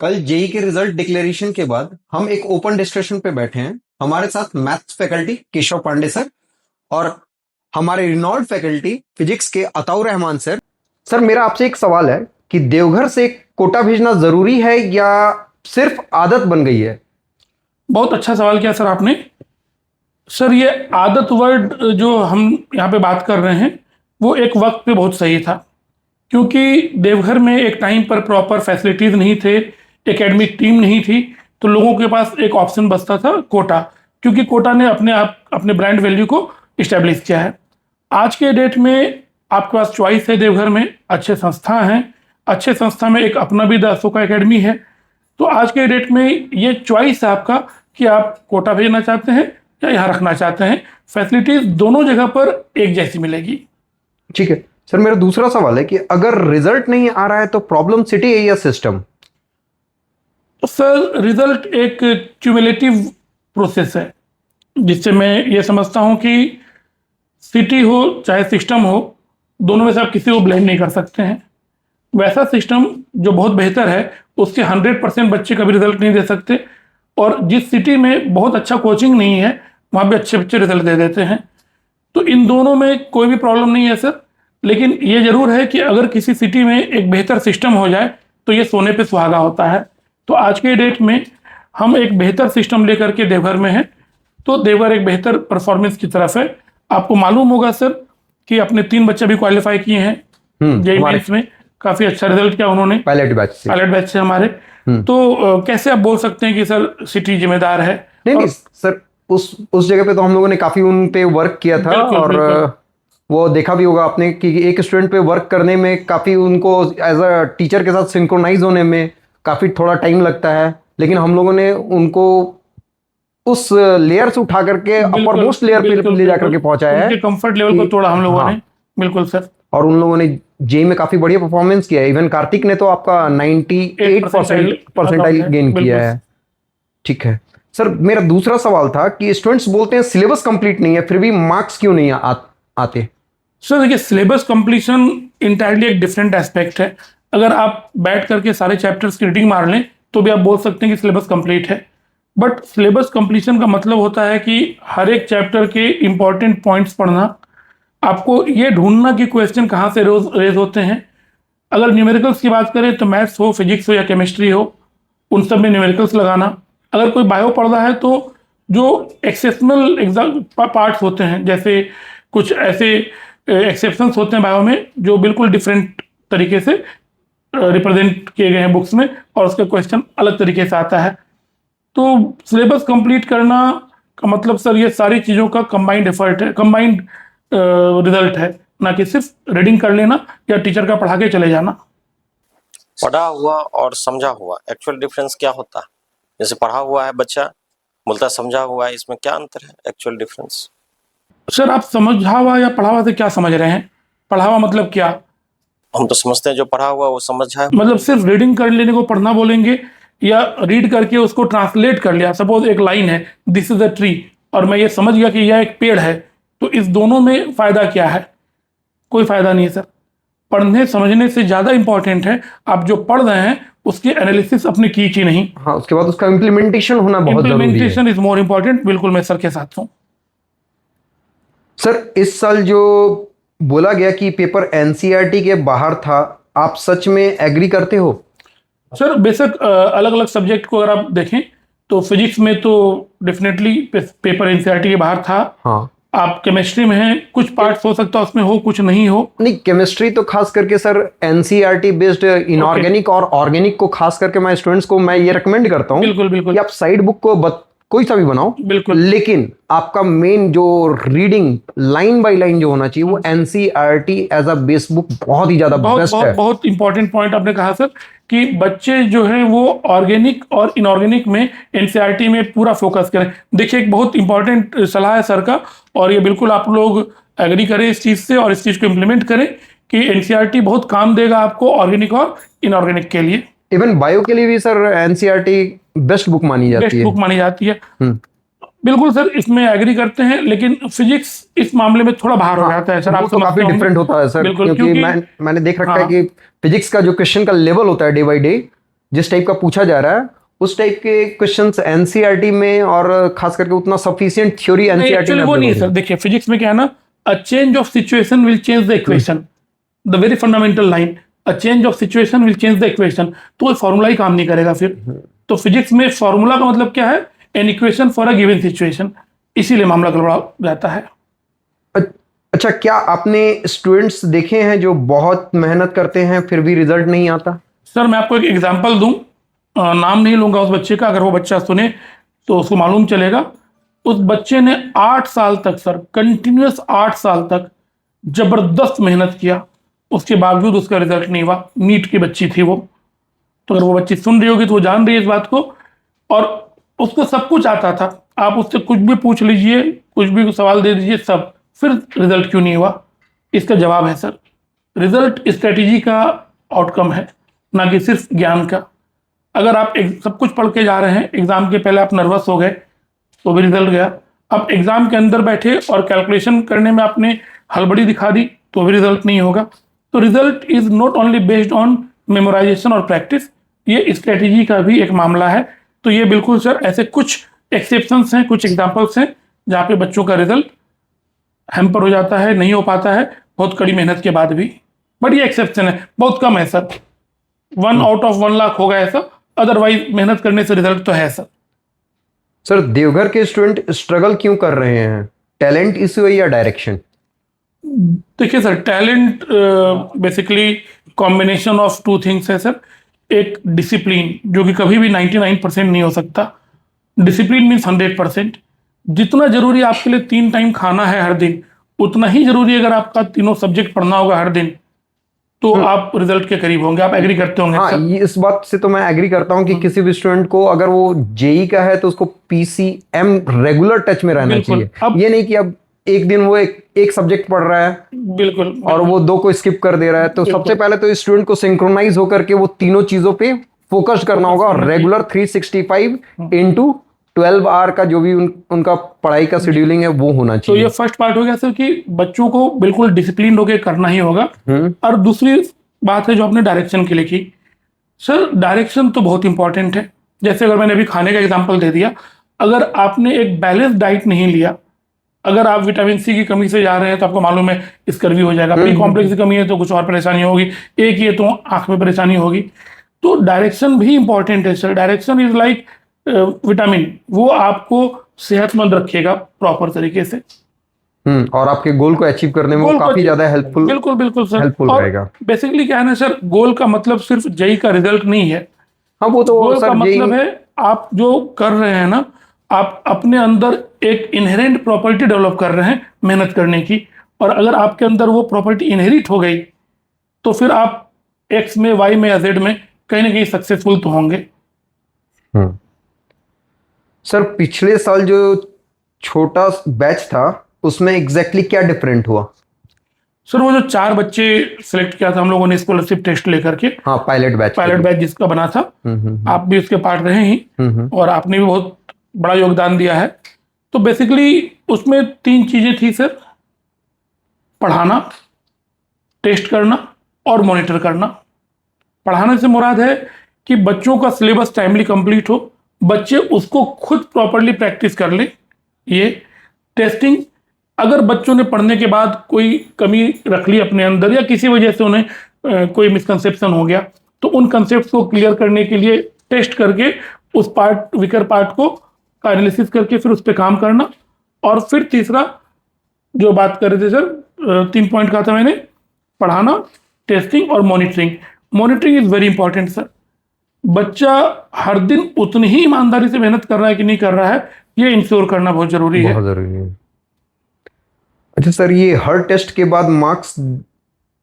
कल जेई के result declaration के बाद हम एक ओपन डिस्कशन पे बैठे हैं। हमारे साथ maths faculty Keshav Pandey sir और हमारे रिनॉल्ड फैकल्टी फिजिक्स के अताउर रहमान सर। सर मेरा आपसे एक सवाल है कि देवघर से कोटा भेजना जरूरी है या सिर्फ आदत बन गई है? बहुत अच्छा सवाल किया सर आपने। सर ये आदत वर्ड जो हम यहाँ पे बात कर रहे हैं वो एक वक्त पे बहुत सही था, क्योंकि देवघर में एक टाइम पर प्रॉपर फैसिलिटीज़ नहीं थे, एकेडमिक टीम नहीं थी, तो लोगों के पास एक ऑप्शन बचता था कोटा, क्योंकि कोटा ने अपने ब्रांड वैल्यू को इस्टेब्लिश किया है। आज के डेट में आपके पास चॉइस है, देवघर में अच्छे संस्था हैं, अच्छे संस्था में एक अपना भी द अशोका एकेडमी है। तो आज के डेट में ये चॉइस है आपका कि आप कोटा भेजना चाहते हैं या यहाँ रखना चाहते हैं। फैसिलिटीज दोनों जगह पर एक जैसी मिलेगी। ठीक है सर, मेरा दूसरा सवाल है कि अगर रिजल्ट नहीं आ रहा है तो प्रॉब्लम सिटी है या सिस्टम? तो सर रिजल्ट एक क्यूमुलेटिव प्रोसेस है, जिससे मैं ये समझता हूँ कि सिटी हो चाहे सिस्टम हो, दोनों में से आप किसी को ब्लेम नहीं कर सकते हैं। वैसा सिस्टम जो बहुत बेहतर है उसके 100% बच्चे कभी रिजल्ट नहीं दे सकते, और जिस सिटी में बहुत अच्छा कोचिंग नहीं है वहाँ भी अच्छे बच्चे रिजल्ट दे देते हैं। तो इन दोनों में कोई भी प्रॉब्लम नहीं है सर, लेकिन ये जरूर है कि अगर किसी सिटी में एक बेहतर सिस्टम हो जाए तो ये सोने पे सुहागा होता है। तो आज के डेट में हम एक बेहतर सिस्टम लेकर के देवघर में हैं, तो देवघर एक बेहतर परफॉर्मेंस की तरफ है। आपको मालूम होगा सर कि अपने 3 बच्चे भी क्वालिफाई किए हैं जेईई मेंस में, काफी अच्छा रिजल्ट किया उन्होंने पायलट बैच से हमारे। तो कैसे आप बोल सकते हैं कि सर सिटी जिम्मेदार है? नहीं सर, उस जगह पे तो हम लोगों ने काफी उन पे वर्क किया था, और वो देखा भी होगा आपने कि एक स्टूडेंट पे वर्क करने में काफी उनको एज अ टीचर के साथ सिंक्रोनाइज होने में काफी थोड़ा टाइम लगता है, लेकिन हम लोगों ने उनको उस लेयर से उठा करके अपर मोस्ट लेयर पे ले जाकर के पहुंचाया है, कंफर्ट लेवल को तोड़ा हम लोगों ने। बिल्कुल सर, और उन लोगों ने जेई में काफी बढ़िया परफॉर्मेंस किया है। इवन कार्तिक ने तो आपका 98% परसेंटाइल गेन किया है। ठीक है सर, मेरा दूसरा सवाल था कि स्टूडेंट्स बोलते हैं सिलेबस कंप्लीट नहीं है, फिर भी मार्क्स क्यों नहीं आते? सर देखिए, सिलेबस कंप्लीशन इंटायरली एक डिफरेंट एस्पेक्ट है। अगर आप बैठ करके सारे चैप्टर्स की रीडिंग मार लें तो भी आप बोल सकते हैं कि सिलेबस कंप्लीट है, बट सिलेबस कंप्लीशन का मतलब होता है कि हर एक चैप्टर के इंपॉर्टेंट पॉइंट्स पढ़ना, आपको ये ढूंढना कि क्वेश्चन कहाँ से रेज होते हैं। अगर न्यूमेरिकल्स की बात करें तो मैथ्स हो, फिजिक्स हो या केमिस्ट्री हो, उन सब में न्यूमेरिकल्स लगाना। अगर कोई बायो पढ़ रहा है तो जो एक्सेप्शनल एग्जाम पार्ट्स होते हैं, जैसे कुछ ऐसे एक्सेप्शंस होते हैं बायो में जो बिल्कुल डिफरेंट तरीके से रिप्रेजेंट किए गए हैं बुक्स में, और उसका क्वेश्चन अलग तरीके से आता है। तो सिलेबस कंप्लीट करना का मतलब सर ये सारी चीज़ों का कंबाइंड एफर्ट है, कंबाइंड रिजल्ट है, ना कि सिर्फ रीडिंग कर लेना या टीचर का पढ़ा के चले जाना। पढ़ा हुआ और समझा हुआ एक्चुअल डिफरेंस क्या होता है? जैसे पढ़ा हुआ है बच्चा, बोलता समझा हुआ है, इसमें क्या अंतर है एक्चुअल डिफरेंस? सर आप समझा हुआ या पढ़ा हुआ से क्या समझ रहे हैं? पढ़ा हुआ मतलब क्या? हम तो समझते हैं जो पढ़ा हुआ वो समझा है। मतलब सिर्फ रीडिंग कर लेने को पढ़ना बोलेंगे, या रीड करके उसको ट्रांसलेट कर लिया। सपोज एक लाइन है, दिस इज अ ट्री, और मैं ये समझ गया कि यह एक पेड़ है, तो इस दोनों में फायदा क्या है? कोई फायदा नहीं है सर। पढ़ने समझने से ज्यादा इंपॉर्टेंट है आप जो पढ़ रहे हैं उसकी एनालिसिस अपने की नहीं। हाँ, उसके बाद उसका इम्प्लीमेंटेशन होना बहुत जरूरी है। Implementation is more important. बिल्कुल मैं सर के साथ हूँ। सर इस साल जो बोला गया कि पेपर एनसीईआरटी के बाहर था, आप सच में एग्री करते हो? सर बेशक अलग अलग सब्जेक्ट को अगर आप देखें तो फिजिक्स में तो डेफिनेटली पेपर एनसीईआरटी के बाहर था। हाँ, आप केमिस्ट्री में हैं, कुछ पार्ट्स हो सकता है उसमें हो, कुछ नहीं हो। नहीं, केमिस्ट्री तो खास करके सर एनसीईआरटी बेस्ड इनऑर्गेनिक और ऑर्गेनिक को खास करके मैं स्टूडेंट्स को मैं ये रिकमेंड करता हूँ बिल्कुल बिल्कुल कि आप साइड बुक को कोई सा भी बनाओ, बिल्कुल, लेकिन आपका मेन जो रीडिंग लाइन बाय लाइन जो होना चाहिए वो NCERT as a base book बहुत ही ज्यादा बेस्ट है। बहुत इंपॉर्टेंट पॉइंट आपने कहा सर कि बच्चे जो हैं वो ऑर्गेनिक और इनऑर्गेनिक में एनसीईआरटी में पूरा फोकस करें। देखिए एक बहुत इंपॉर्टेंट सलाह है सर का, और ये बिल्कुल आप लोग एग्री करें इस चीज़ से और इस चीज़ को इम्प्लीमेंट करें कि एनसीईआरटी बहुत काम देगा आपको ऑर्गेनिक और इनऑर्गेनिक के लिए। इवन बायो के लिए भी सर एनसीईआरटी बेस्ट बुक मानी जाती है। बिल्कुल सर, इसमें एग्री करते हैं, लेकिन फिजिक्स इस मामले में थोड़ा बाहर हो जाता है सर। आपको काफी डिफरेंट होता है सर, क्योंकि मैंने देख रखा है कि फिजिक्स का जो क्वेश्चन का लेवल होता है डे बाय डे, जिस टाइप का पूछा जा रहा है उस टाइप के क्वेश्चंस एनसीईआरटी में और खास करके उतना सफिशिएंट थ्योरी एनसीईआरटी एक्चुअली में वो नहीं है available सर। देखिए फिजिक्स में क्या है ना, a change of situation will change the equation, the very fundamental line, a change of situation will change the equation. तो वो फॉर्मूला ही काम नहीं करेगा फिर। तो फिजिक्स में फॉर्मूला का मतलब क्या है, an equation for a given situation, इसीलिए मामला गड़बड़ा जाता है। अच्छा, क्या आपने स्टूडेंट्स देखे हैं जो बहुत मेहनत करते हैं फिर भी रिजल्ट नहीं आता? सर मैं आपको एक एग्जांपल दूं, नाम नहीं लूंगा उस बच्चे का, अगर वो बच्चा सुने तो उसको मालूम चलेगा। उस बच्चे ने 8 साल तक सर, कंटिन्यूअस 8 साल तक जबरदस्त मेहनत किया, उसके बावजूद उसका रिजल्ट नहीं हुआ। नीट की बच्ची थी वो। तो अगर वो बच्ची सुन रही होगी तो वो जान रही है इस बात को, और उसको सब कुछ आता था। आप उससे कुछ भी पूछ लीजिए, कुछ भी सवाल दे दीजिए, सब, फिर रिजल्ट क्यों नहीं हुआ? इसका जवाब है सर, रिजल्ट स्ट्रेटेजी का आउटकम है, ना कि सिर्फ ज्ञान का। अगर आप सब कुछ पढ़ के जा रहे हैं, एग्जाम के पहले आप नर्वस हो गए तो भी रिजल्ट गया। अब एग्जाम के अंदर बैठे और कैलकुलेशन करने में आपने हड़बड़ी दिखा दी तो भी रिजल्ट नहीं होगा। तो result is not only based on memorisation और प्रैक्टिस, ये स्ट्रेटेजी का भी एक मामला है। तो ये बिल्कुल सर ऐसे कुछ एक्सेप्शंस हैं, कुछ एग्जाम्पल्स हैं जहाँ पे बच्चों का रिजल्ट हैम्पर हो जाता है, नहीं हो पाता है बहुत कड़ी मेहनत के बाद भी। बट ये एक्सेप्शन है, बहुत कम है सर, 1 आउट ऑफ 1 लाख होगा ऐसा। अदरवाइज मेहनत करने से रिजल्ट तो है सर। सर देवघर के स्टूडेंट स्ट्रगल क्यों कर रहे हैं? टैलेंट इशू है या डायरेक्शन? देखिए sir, talent basically combination of 2 things है सर। एक डिसिप्लिन, जो कि कभी भी 99% नहीं हो सकता। Discipline means 100%। जितना जरूरी आपके लिए 3 टाइम खाना है हर दिन, उतना ही जरूरी अगर आपका तीनों सब्जेक्ट पढ़ना होगा हर दिन, तो आप रिजल्ट के करीब होंगे। आप एग्री करते होंगे हाँ, सर? इस बात से तो मैं एग्री करता हूँ कि किसी भी स्टूडेंट को अगर वो जेई का है तो उसको पीसीएम रेगुलर टच में रहना बिल्कुल। चाहिए। ये नहीं कि अब एक दिन वो एक सब्जेक्ट पढ़ रहा है बिल्कुल। और वो 2 को स्किप कर दे रहा है। तो सबसे पहले तो स्टूडेंट को सिंक्रोनाइज होकर के वो तीनों चीजों पे फोकस करना होगा और रेगुलर 365 इंटू 12 आवर का जो भी उनका पढ़ाई का शेड्यूलिंग है वो होना तो चाहिए। ये फर्स्ट पार्ट हो गया सर कि बच्चों को बिल्कुल डिसिप्लिन होकर करना ही होगा। और दूसरी बात है जो आपने डायरेक्शन की लिखी, सर डायरेक्शन तो बहुत इंपॉर्टेंट है। जैसे अगर मैंने अभी खाने का एग्जांपल दे दिया, अगर आपने एक बैलेंस डाइट नहीं लिया, अगर आप विटामिन सी की कमी से जा रहे हैं तो आपको मालूम है स्कर्वी हो जाएगा, बी कॉम्प्लेक्स की कमी है तो कुछ और परेशानी होगी, एक ही है तो आंख में परेशानी होगी। तो डायरेक्शन भी इंपॉर्टेंट है sir. Direction is like vitamin, वो आपको सेहतमंद रखेगा प्रॉपर तरीके से। और आपके गोल को अचीव करने में वो गोल को काफी ज्यादा हेल्पफुल बिल्कुल बिल्कुल सर। हेल्पफुल और रहेगा। बेसिकली क्या है ना सर, गोल का मतलब सिर्फ जेई का रिजल्ट नहीं है। हाँ, वो तो गोल का सर मतलब है आप जो कर रहे हैं ना, आप अपने अंदर एक इनहेरेंट प्रॉपर्टी डेवलप कर रहे हैं मेहनत करने की। और अगर आपके अंदर वो प्रॉपर्टी इनहेरिट हो गई तो फिर आप एक्स में, वाई में या जेड में कहीं ना कहीं सक्सेसफुल तो होंगे। सर पिछले साल जो छोटा बैच था उसमें एग्जैक्टली क्या डिफरेंट हुआ? सर वो जो 4 बच्चे सिलेक्ट किया था हम लोगों ने स्कॉलरशिप टेस्ट लेकर के, हाँ, पायलट बैच जिसका बना था, आप भी उसके पार्ट रहे ही और आपने भी बहुत बड़ा योगदान दिया है। तो बेसिकली उसमें 3 चीजें थी सर, पढ़ाना, टेस्ट करना और मॉनिटर करना। पढ़ाने से मुराद है कि बच्चों का सिलेबस टाइमली कंप्लीट हो, बच्चे उसको खुद प्रॉपर्ली प्रैक्टिस कर ले। ये टेस्टिंग, अगर बच्चों ने पढ़ने के बाद कोई कमी रख ली अपने अंदर या किसी वजह से उन्हें कोई मिसकंसेप्शन हो गया, तो उन कंसेप्ट को क्लियर करने के लिए टेस्ट करके उस पार्ट, वीकर पार्ट को का एनालिसिस करके फिर उस पर काम करना। और फिर तीसरा जो बात कर रहे थे सर, 3 पॉइंट कहा था मैंने, पढ़ाना, टेस्टिंग और monitoring. Monitoring is very important sir. बच्चा हर दिन उतनी ही ईमानदारी से मेहनत कर रहा है कि नहीं कर रहा है, ये इंश्योर करना बहुत जरूरी है। बहुत जरूरी है। अच्छा सर, ये हर टेस्ट के बाद मार्क्स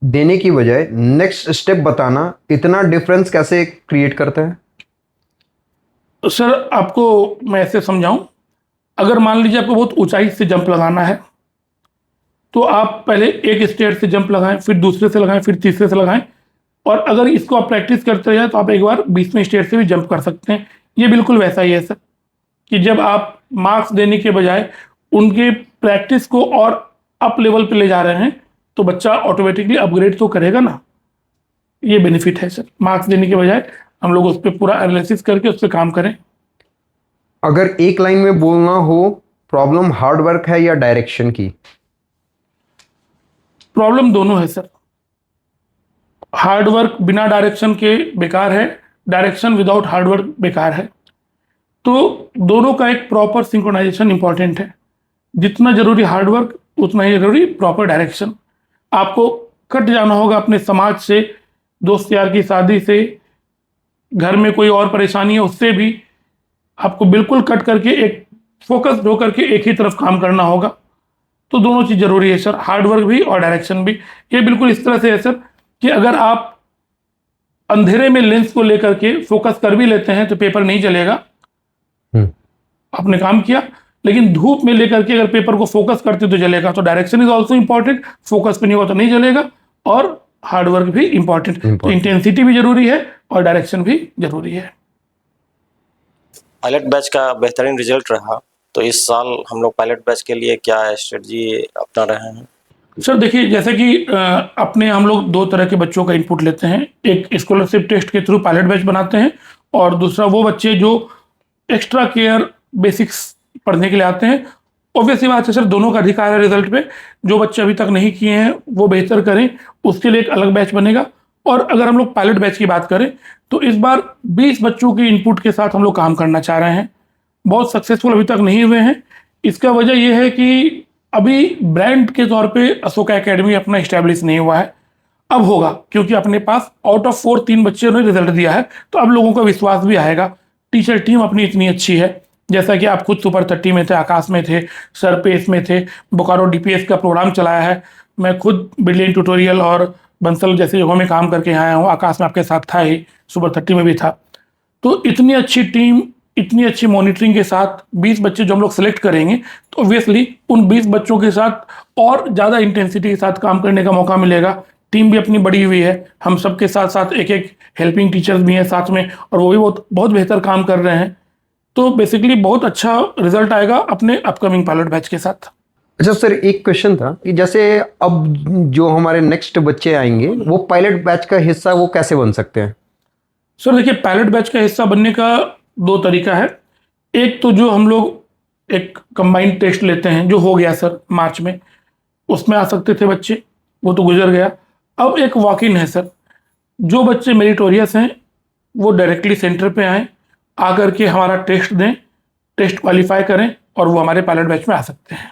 देने की बजाय नेक्स्ट स्टेप बताना इतना डिफरेंस कैसे क्रिएट करता है? सर आपको मैं ऐसे समझाऊं, अगर मान लीजिए आपको बहुत ऊंचाई से जंप लगाना है तो आप पहले एक स्टेयर से जंप लगाएं, फिर दूसरे से लगाएं, फिर तीसरे से लगाएं। और अगर इसको आप प्रैक्टिस करते रहे तो आप एक बार 20वें स्टेयर से भी जंप कर सकते हैं। ये बिल्कुल वैसा ही है सर कि जब आप मार्क्स देने के बजाय उनके प्रैक्टिस को और अप लेवल पे ले जा रहे हैं तो बच्चा ऑटोमेटिकली अपग्रेड तो करेगा ना। ये बेनिफिट है सर, मार्क्स देने के बजाय हम लोग उस पर पूरा एनालिसिस करके उस पर काम करें। अगर एक लाइन में बोलना हो, प्रॉब्लम हार्ड वर्क है या डायरेक्शन की? प्रॉब्लम दोनों है सर। हार्ड वर्क बिना डायरेक्शन के बेकार है, डायरेक्शन विदाउट हार्ड वर्क बेकार है। तो दोनों का एक प्रॉपर सिंक्रोनाइजेशन इंपॉर्टेंट है। जितना जरूरी हार्ड वर्क उतना ही जरूरी प्रॉपर डायरेक्शन। आपको कट जाना होगा अपने समाज से, दोस्त यार की शादी से, घर में कोई और परेशानी है उससे भी आपको बिल्कुल कट करके एक फोकस होकर के एक ही तरफ काम करना होगा। तो दोनों चीज़ जरूरी है सर, हार्ड वर्क भी और डायरेक्शन भी। ये बिल्कुल इस तरह से है सर कि अगर आप अंधेरे में लेंस को लेकर के फोकस कर भी लेते हैं तो पेपर नहीं चलेगा, आपने काम किया। लेकिन धूप में लेकर के अगर पेपर को फोकस करते तो चलेगा। तो direction is also important, focus पे नहीं होगा तो नहीं चलेगा। और हार्ड वर्क भी इंपॉर्टेंट, तो इंटेंसिटी भी जरूरी है और डायरेक्शन भी जरूरी है। पायलट बैच का बेहतरीन रिजल्ट रहा, तो इस साल हम लोग पायलट बैच के लिए क्या स्ट्रेटजी अपना रहे हैं? सर देखिए, जैसे कि अपने हम लोग दो तरह के बच्चों का इनपुट लेते हैं। एक स्कॉलरशिप टेस्ट के थ्रू पायलट बैच बनाते हैं, और दूसरा वो बच्चे जो एक्स्ट्रा केयर बेसिक्स पढ़ने के लिए आते हैं। ऑब्वियसली बात है सर, दोनों का अधिकार है रिजल्ट पे। जो बच्चे अभी तक नहीं किए हैं वो बेहतर करें, उसके लिए एक अलग बैच बनेगा। और अगर हम लोग पायलट बैच की बात करें तो इस बार 20 बच्चों के इनपुट के साथ हम लोग काम करना चाह रहे हैं। बहुत सक्सेसफुल अभी तक नहीं हुए हैं। इसका वजह यह है कि अभी ब्रांड के तौर पे अशोका एकेडमी अपना इस्टेब्लिश नहीं हुआ है। अब होगा, क्योंकि अपने पास आउट ऑफ 4 3 बच्चों ने रिजल्ट दिया है, तो अब लोगों का विश्वास भी आएगा। टीचर टीम अपनी इतनी अच्छी है, जैसा कि आप खुद सुपर 30 में थे, आकाश में थे, सर पेस में थे, बोकारो डीपीएस का प्रोग्राम चलाया है। मैं खुद ब्रिलियंट ट्यूटोरियल और बंसल जैसे जगहों में काम करके आया हूँ। आकाश में आपके साथ था ही, सुपर 30 में भी था। तो इतनी अच्छी टीम, इतनी अच्छी मॉनिटरिंग के साथ 20 बच्चे जो हम लोग सेलेक्ट करेंगे, तो ऑब्वियसली उन 20 बच्चों के साथ और ज़्यादा इंटेंसिटी के साथ काम करने का मौका मिलेगा। टीम भी अपनी बड़ी हुई है, हम सबके साथ साथ एक एक हेल्पिंग टीचर्स भी हैं साथ में, और वो भी बहुत बहुत बेहतर काम कर रहे हैं। तो बेसिकली बहुत अच्छा रिजल्ट आएगा अपने अपकमिंग पायलट बैच के साथ। अच्छा सर, एक क्वेश्चन था कि जैसे अब जो हमारे नेक्स्ट बच्चे आएंगे वो पायलट बैच का हिस्सा वो कैसे बन सकते हैं? सर देखिए, पायलट बैच का हिस्सा बनने का 2 तरीका है। एक तो जो हम लोग एक कंबाइंड टेस्ट लेते हैं, जो हो गया सर मार्च में, उसमें आ सकते थे बच्चे, वो तो गुजर गया। अब एक वॉक इन है सर, जो बच्चे मेरिटोरियस हैं वो डायरेक्टली सेंटर पे आएँ, आकर के हमारा टेस्ट दें, टेस्ट क्वालिफाई करें, और वो हमारे पायलट बैच में आ सकते हैं।